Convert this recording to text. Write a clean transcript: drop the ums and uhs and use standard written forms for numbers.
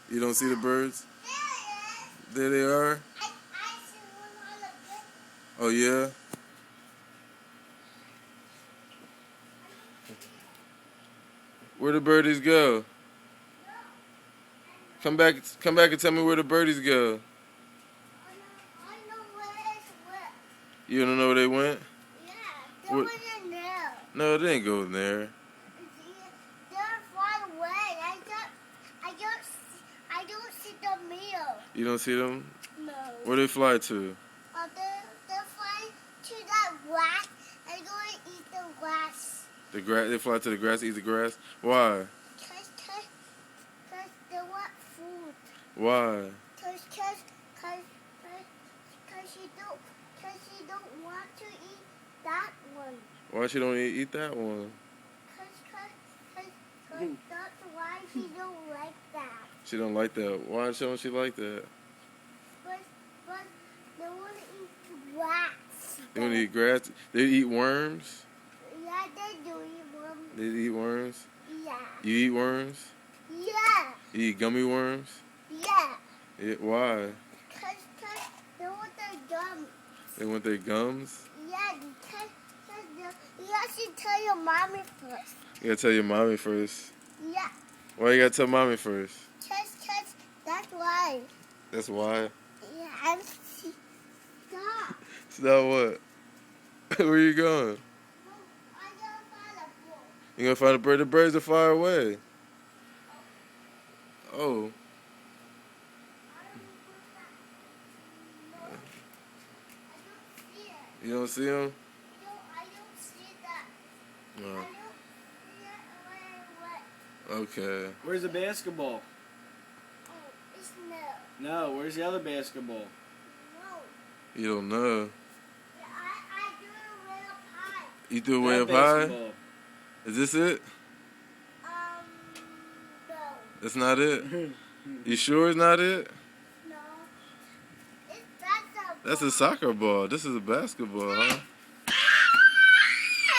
You don't see the birds? There they are. Oh yeah. Where the birdies go? Come back and tell me where the birdies go. You don't know where they went? Yeah, they went in there. No, they didn't go in there. They're far away. I don't see the meal. You don't see them? No. Where they fly to? They're flying to that grass. They're going to eat the grass. The grass. They fly to the grass, eat the grass. Why? Because they want food. Why? Because you don't want to eat that one. Why she don't eat that one? Because that's why she don't like that. She don't like that. Why don't she like that? But they want to eat grass. They want to eat grass. They eat worms. Yeah, they do eat worms. They eat worms. Yeah. You eat worms? Yeah. You eat gummy worms? Yeah. Why? Because they want their gums. They want their gums? Yeah, because you have to tell your mommy first. You gotta tell your mommy first. Yeah. Why you gotta tell mommy first? Because that's why. That's why? Yeah, and stop. Stop what? Where you going? I gotta find a book. You gonna find a bird? The birds are far away. Oh. You don't see them? No, I don't see that. No. I don't see it. Okay. Where's the basketball? Oh, it's no. No, where's the other basketball? No. You don't know. Yeah, I do it way up high. You threw it way That up high? basketball. Is this it? No. That's not it? You sure it's not it? No. That's a That's a soccer ball. This is a basketball, huh?